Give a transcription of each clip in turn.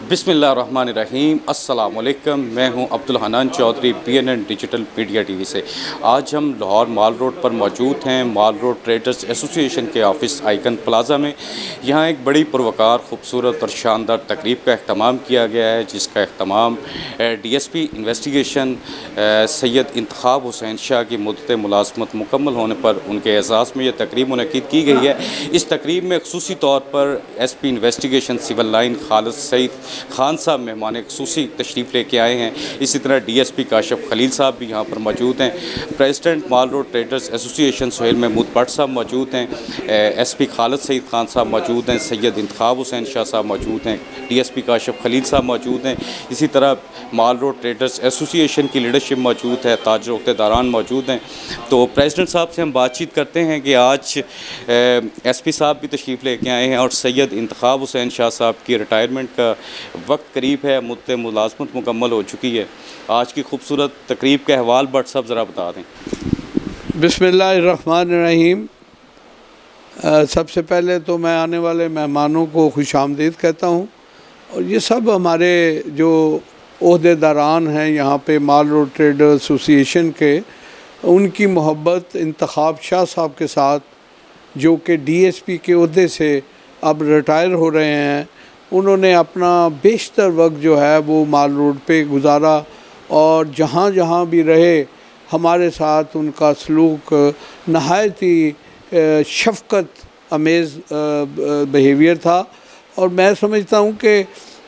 بسم اللہ الرحمن الرحیم۔ السلام علیکم، میں ہوں Abdul Hannan Chaudhry BNN digital media TV سے۔ آج ہم لاہور مال روڈ پر موجود ہیں، مال روڈ ٹریڈرز ایسوسی ایشن کے آفس آئیکن پلازا میں۔ یہاں ایک بڑی پروقار، خوبصورت اور شاندار تقریب کا اہتمام کیا گیا ہے، جس کا اہتمام DSP انویسٹیگیشن سید انتخاب حسین شاہ کی مدت ملازمت مکمل ہونے پر ان کے اعزاز میں یہ تقریب منعقد کی گئی ہے۔ اس تقریب میں خصوصی طور پر SP انویسٹیگیشن سول لائن خالد سعید خان صاحب مہمان خصوصی تشریف لے کے آئے ہیں۔ اسی طرح DSP کاشف خلیل صاحب بھی یہاں پر موجود ہیں۔ پریزیڈنٹ مال روڈ ٹریڈرز ایسوسی ایشن سہیل محمود بٹ صاحب موجود ہیں۔ SP خالد سعید خان صاحب موجود ہیں۔ سید انتخاب حسین شاہ صاحب موجود ہیں۔ DSP کاشف خلیل صاحب موجود ہیں۔ اسی طرح مال روڈ ٹریڈرز ایسوسی ایشن کی لیڈرشپ موجود ہے، تاجر عہدیداران موجود ہیں۔ تو پریزیڈنٹ صاحب سے ہم بات چیت کرتے ہیں کہ آج SP صاحب بھی تشریف لے کے آئے ہیں اور سید انتخاب حسین شاہ صاحب کی ریٹائرمنٹ کا وقت قریب ہے، مدت ملازمت مکمل ہو چکی ہے۔ آج کی خوبصورت تقریب کا احوال بٹ صاحب ذرا بتا دیں۔ بسم اللہ الرحمن الرحیم۔ سب سے پہلے تو میں آنے والے مہمانوں کو خوش آمدید کہتا ہوں، اور یہ سب ہمارے جو عہدیداران ہیں یہاں پہ مال روڈ ٹریڈر ایسوسی ایشن کے، ان کی محبت انتخاب شاہ صاحب کے ساتھ، جو کہ DSP کے عہدے سے اب ریٹائر ہو رہے ہیں، انہوں نے اپنا بیشتر وقت جو ہے وہ مال روڈ پہ گزارا، اور جہاں جہاں بھی رہے ہمارے ساتھ ان کا سلوک نہایت ہی شفقت امیز بیہیویئر تھا۔ اور میں سمجھتا ہوں کہ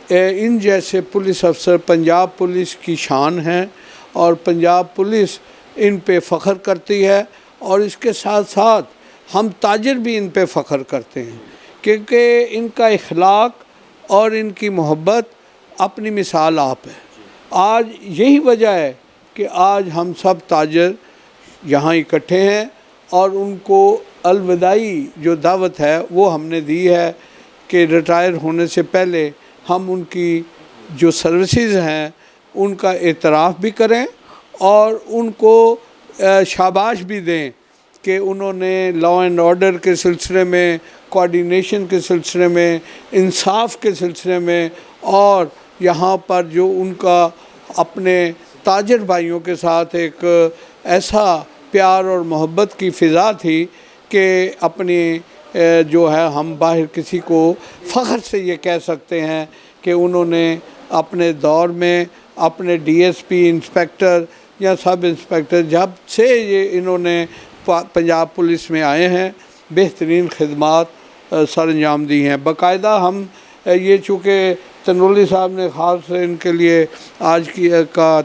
ان جیسے پولیس افسر پنجاب پولیس کی شان ہیں، اور پنجاب پولیس ان پہ فخر کرتی ہے، اور اس کے ساتھ ساتھ ہم تاجر بھی ان پہ فخر کرتے ہیں، کیونکہ ان کا اخلاق اور ان کی محبت اپنی مثال آپ ہے۔ آج یہی وجہ ہے کہ آج ہم سب تاجر یہاں اکٹھے ہیں، اور ان کو الوداعی جو دعوت ہے وہ ہم نے دی ہے کہ ریٹائر ہونے سے پہلے ہم ان کی جو سروسز ہیں ان کا اعتراف بھی کریں، اور ان کو شاباش بھی دیں کہ انہوں نے لا اینڈ آرڈر کے سلسلے میں، کوآرڈینیشن کے سلسلے میں، انصاف کے سلسلے میں، اور یہاں پر جو ان کا اپنے تاجر بھائیوں کے ساتھ ایک ایسا پیار اور محبت کی فضا تھی کہ اپنی جو ہے ہم باہر کسی کو فخر سے یہ کہہ سکتے ہیں کہ انہوں نے اپنے دور میں اپنے DSP انسپیکٹر یا سب انسپیکٹر جب سے یہ انہوں نے پنجاب پولیس میں آئے ہیں، بہترین خدمات سر انجام دی ہیں۔ باقاعدہ ہم یہ چونکہ تنولی صاحب نے خاص ان کے لیے آج کی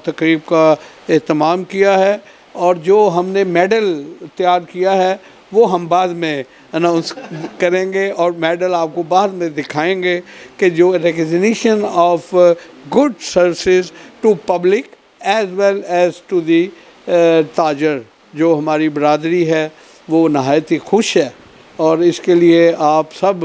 تقریب کا اہتمام کیا ہے، اور جو ہم نے میڈل تیار کیا ہے وہ ہم بعد میں اناؤنس کریں گے، اور میڈل آپ کو بعد میں دکھائیں گے کہ جو recognition of good services to public as well as to the تاجر، جو ہماری برادری ہے وہ نہایت ہی خوش ہے، اور اس کے لیے آپ سب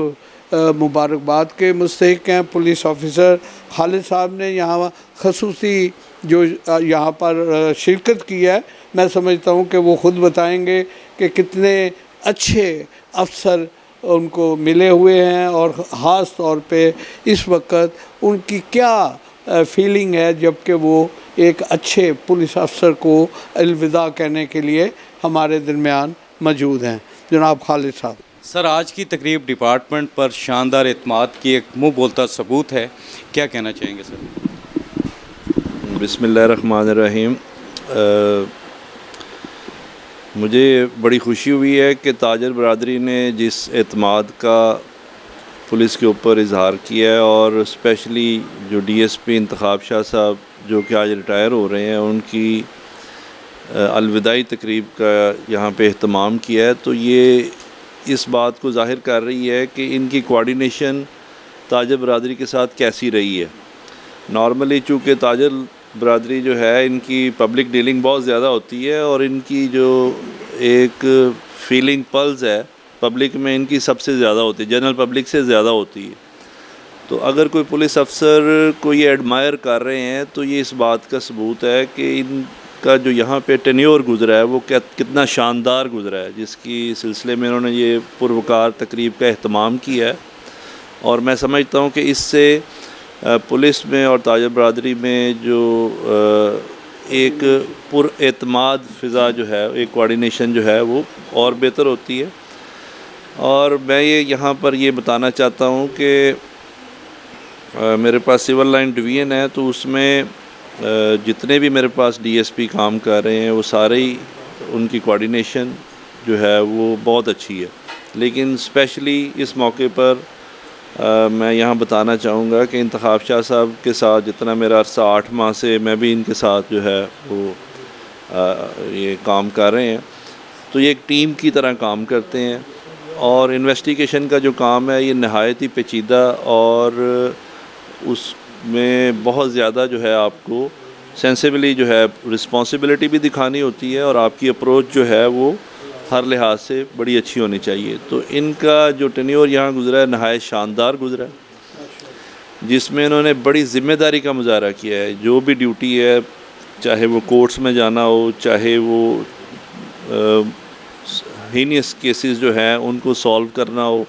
مبارکباد کے مستحق ہیں۔ پولیس آفیسر خالد صاحب نے یہاں خصوصی جو یہاں پر شرکت کی ہے، میں سمجھتا ہوں کہ وہ خود بتائیں گے کہ کتنے اچھے افسر ان کو ملے ہوئے ہیں، اور خاص طور پہ اس وقت ان کی کیا فیلنگ ہے جب کہ وہ ایک اچھے پولیس افسر کو الوداع کہنے کے لیے ہمارے درمیان موجود ہیں۔ جناب خالد صاحب۔ سر، آج کی تقریب ڈپارٹمنٹ پر شاندار اعتماد کی ایک منہ بولتا ثبوت ہے، کیا کہنا چاہیں گے سر؟ بسم اللہ الرحمن الرحیم۔ مجھے بڑی خوشی ہوئی ہے کہ تاجر برادری نے جس اعتماد کا پولیس کے اوپر اظہار کیا ہے، اور اسپیشلی جو DSP انتخاب شاہ صاحب جو کہ آج ریٹائر ہو رہے ہیں، ان کی الوداعی تقریب کا یہاں پہ اہتمام کیا ہے، تو یہ اس بات کو ظاہر کر رہی ہے کہ ان کی کوآرڈینیشن تاجر برادری کے ساتھ کیسی رہی ہے۔ نارملی چونکہ تاجر برادری جو ہے ان کی پبلک ڈیلنگ بہت زیادہ ہوتی ہے، اور ان کی جو ایک فیلنگ پلز ہے پبلک میں ان کی سب سے زیادہ ہوتی ہے، جنرل پبلک سے زیادہ ہوتی ہے۔ تو اگر کوئی پولیس افسر کو یہ ایڈمائر کر رہے ہیں تو یہ اس بات کا ثبوت ہے کہ ان کا جو یہاں پہ ٹینیور گزرا ہے وہ کتنا شاندار گزرا ہے، جس کی سلسلے میں انہوں نے یہ پروقار تقریب کا اہتمام کیا ہے۔ اور میں سمجھتا ہوں کہ اس سے पुलिस में और ताजर बरदरी में जो एक पुर एतमाद फ़िज़ा जो है, एक कोऑर्डिनेशन जो है वो और बेहतर होती है। और मैं ये यहाँ पर ये बताना चाहता हूँ कि मेरे पास सिविल लाइन डिवीज़न है, तो उसमें जितने भी मेरे पास डीएसपी काम कर रहे हैं वो सारे ही उनकी कोऑर्डिनेशन जो है वो बहुत अच्छी है। लेकिन स्पेशली इस मौके पर मैं यहाँ बताना चाहूँगा कि इंतखाब शाह साहब के साथ जितना मेरा अरसा 8 माह से मैं भी इनके साथ जो है वो ये काम कर रहे हैं, तो ये एक टीम की तरह काम करते हैं। और इन्वेस्टिगेशन का जो काम है ये नहायत ही पेचीदा और उसमें बहुत ज़्यादा जो है आपको सेंसिबली जो है रिस्पॉन्सिबिलिटी भी दिखानी होती है और आपकी अप्रोच जो है वो हर लिहाज से बड़ी अच्छी होनी चाहिए। तो इनका जो टेन्योर यहाँ गुज़रा है नहायत शानदार गुज़रा है, जिसमें इन्होंने बड़ी ज़िम्मेदारी का मुजाहरा किया है। जो भी ड्यूटी है, चाहे वो कोर्ट्स में जाना हो, चाहे वो हीनियस केसेस जो हैं उनको सॉल्व करना हो,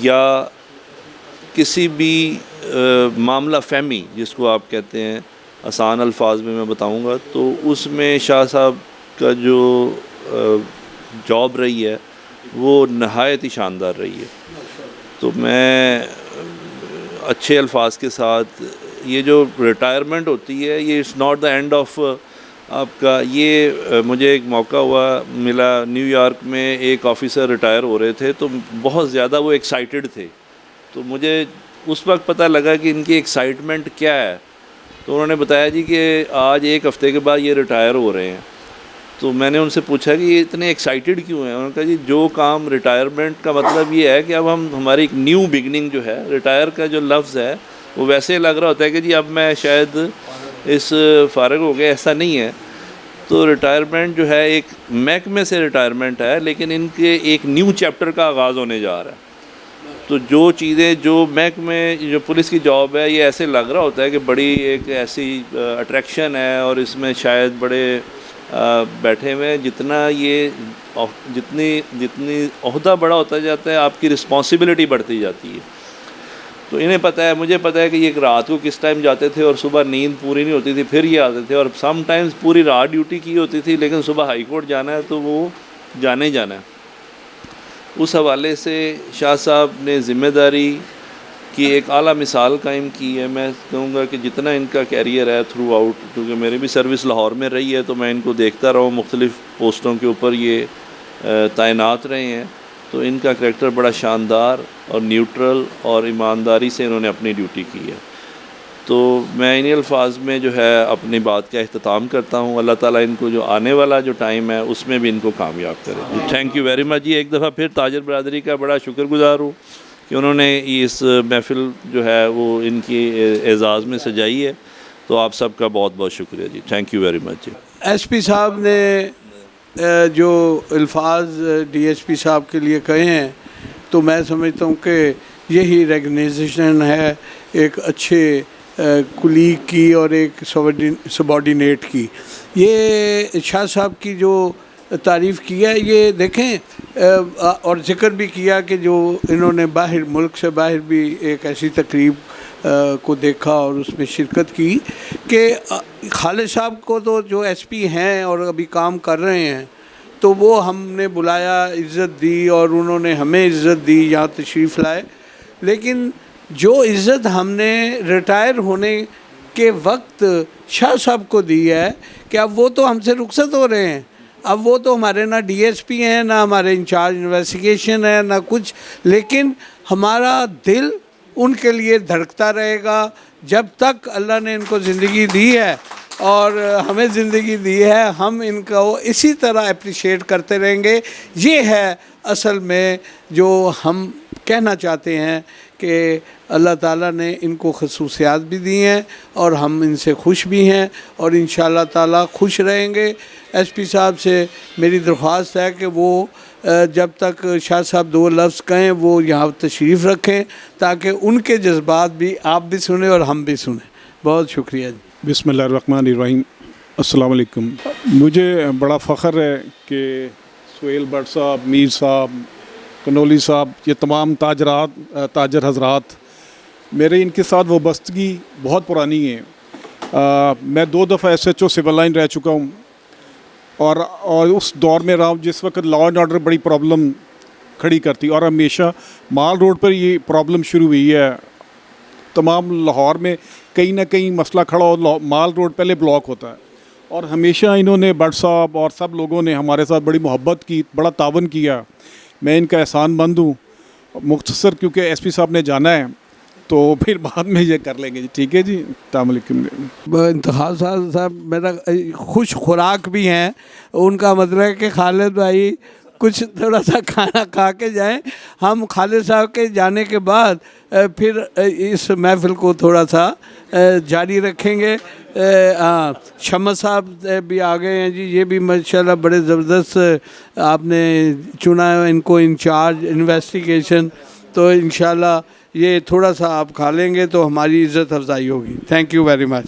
या किसी भी मामला फहमी जिसको आप कहते हैं, आसान अल्फाज में मैं बताऊंगा, तो उसमें शाह साहब का जो जॉब रही है वो नहायत ही शानदार रही है। तो मैं अच्छे अल्फाज के साथ, ये जो रिटायरमेंट होती है ये it's not the end of आपका। ये मुझे एक मौका मिला, न्यूयॉर्क में एक ऑफ़िसर रिटायर हो रहे थे, तो बहुत ज़्यादा वो एक्साइटेड थे। तो मुझे उस वक्त पता लगा कि इनकी एक्साइटमेंट क्या है। तो उन्होंने बताया जी कि आज 1 हफ़्ते के बाद ये रिटायर हो रहे हैं। तो मैंने उनसे पूछा कि ये इतने एक्साइटेड क्यों हैं। उन्होंने कहा जी जो काम रिटायरमेंट का मतलब ये है कि अब हमारी एक न्यू बिगनिंग जो है, रिटायर का जो लफ्ज़ है वो वैसे लग रहा होता है कि जी अब मैं शायद इस फ़ारिग हो गया, ऐसा नहीं है। तो रिटायरमेंट जो है एक महकमे से रिटायरमेंट है, लेकिन इनके एक न्यू चैप्टर का आगाज़ होने जा रहा है। तो जो चीज़ें जो महकमे जो पुलिस की जॉब है ये ऐसे लग रहा होता है कि बड़ी एक ऐसी अट्रैक्शन है और इसमें शायद बड़े बैठे हुए हैं। जितनी ओहदा बड़ा होता जाता है आपकी रिस्पॉन्सिबिलिटी बढ़ती जाती है। तो इन्हें पता है, मुझे पता है कि ये रात को किस टाइम जाते थे और सुबह नींद पूरी नहीं होती थी, फिर ये आते थे। और सम टाइम्स पूरी रात ड्यूटी की होती थी, लेकिन सुबह हाई कोर्ट जाना है तो वो जाना ही जाना है। उस हवाले से शाह साहब ने ज़िम्मेदारी की एक आला मिसाल कायम की है। मैं कहूँगा कि जितना इनका कैरियर है थ्रू आउट, क्योंकि मेरी भी सर्विस लाहौर में रही है, तो मैं इनको देखता रहा हूँ, मुख्तलिफ़ पोस्टों के ऊपर ये तैनात रहे हैं। तो इनका करैक्टर बड़ा शानदार और न्यूट्रल और ईमानदारी से इन्होंने अपनी ड्यूटी की है। तो मैं इन्हीं अल्फाज में जो है अपनी बात का इख्तिताम करता हूँ। अल्लाह ताला इनको जो आने वाला जो टाइम है उसमें भी इनको कामयाब करे। थैंक यू वेरी मच जी। एक दफ़ा फिर ताजर बरदरी का बड़ा शुक्रगुज़ार हूँ कि उन्होंने इस महफ़िल जो है वो इनकी एज़ाज़ में सजाई है। तो आप सबका बहुत बहुत शुक्रिया जी। थैंक यू वेरी मच जी। एसपी साहब ने जो अल्फाज डीएसपी साहब के लिए कहे हैं, तो मैं समझता हूँ कि यही रिकग्निशन है एक अच्छे कुलीग की और एक सबॉर्डिनेट की। ये शाह साहब की जो तारीफ़ किया है, ये देखें और ज़िक्र भी किया कि जो इन्होंने बाहर मुल्क से बाहर भी एक ऐसी तकरीब को देखा और उसमें शिरकत की कि खालिद साहब को तो जो एसपी हैं और अभी काम कर रहे हैं, तो वो हमने बुलाया, इज़्ज़त दी और उन्होंने हमें इज़्ज़त दी, यहाँ तशरीफ़ लाए। लेकिन जो इज़्ज़त हमने रिटायर होने के वक्त शाह साहब को दी है कि अब वो तो हमसे रुखसत हो रहे हैं, अब वो तो हमारे ना डीएसपी हैं, ना हमारे इंचार्ज इन्वेस्टिगेशन है, ना कुछ, लेकिन हमारा दिल उनके लिए धड़कता रहेगा जब तक अल्लाह ने इनको ज़िंदगी दी है और हमें ज़िंदगी दी है। हम इनको इसी तरह अप्रिशिएट करते रहेंगे। ये है असल में जो हम कहना चाहते हैं कि अल्लाह ताला ने इनको खसूसियात भी दी हैं और हम इनसे खुश भी हैं और इंशाअल्लाह ताला खुश रहेंगे। एसपी साहब से मेरी दरख्वास्त है कि वो जब तक शाह साहब 2 लफ्ज़ कहें वो यहाँ तशरीफ़ रखें ताकि उनके जज्बात भी आप भी सुने और हम भी सुने। बहुत शुक्रिया जी। बिस्मिल्लाहिर्रहमानिर्रहीम। अस्सलाम वालेकुम। मुझे बड़ा फ़ख्र है कि सुहेल भट्ट साहब, मीर साहब, कनौली साहब, ये तमाम ताजर हज़रात मेरे इनके साथ वाबस्तगी बहुत पुरानी है। मैं 2 दफ़ा SHO सिविल लाइन रह चुका हूँ और उस दौर में रहा हूँ जिस वक्त लॉ एंड ऑर्डर बड़ी प्रॉब्लम खड़ी करती, और हमेशा माल रोड पर ये प्रॉब्लम शुरू हुई है। तमाम लाहौर में कहीं ना कहीं मसला खड़ा हो, माल रोड पहले ब्लॉक होता है, और हमेशा इन्होंने भट्ट साहब और सब लोगों ने हमारे साथ बड़ी मोहब्बत की, बड़ा तावन किया। मैं इनका एहसानमंद हूँ। मुख्तसर क्योंकि SP साहब ने जाना है तो फिर बाद में ये कर लेंगे जी। ठीक है जी, अस्सलाम वालेकुम। इंतखाब साहब मेरा खुश खुराक भी हैं, उनका मतलब है कि खालिद भाई कुछ थोड़ा सा खाना खा के जाएं। हम खालिद साहब के जाने के बाद फिर इस महफ़िल को थोड़ा सा जारी रखेंगे। शम्स साहब भी आ गए हैं जी, ये भी माशाल्लाह बड़े ज़बरदस्त आपने चुना है इनको इंचार्ज इन्वेस्टिगेशन। तो इंशाल्लाह ये थोड़ा सा आप खा लेंगे तो हमारी इज़्ज़त अफजाई होगी। Thank you very much.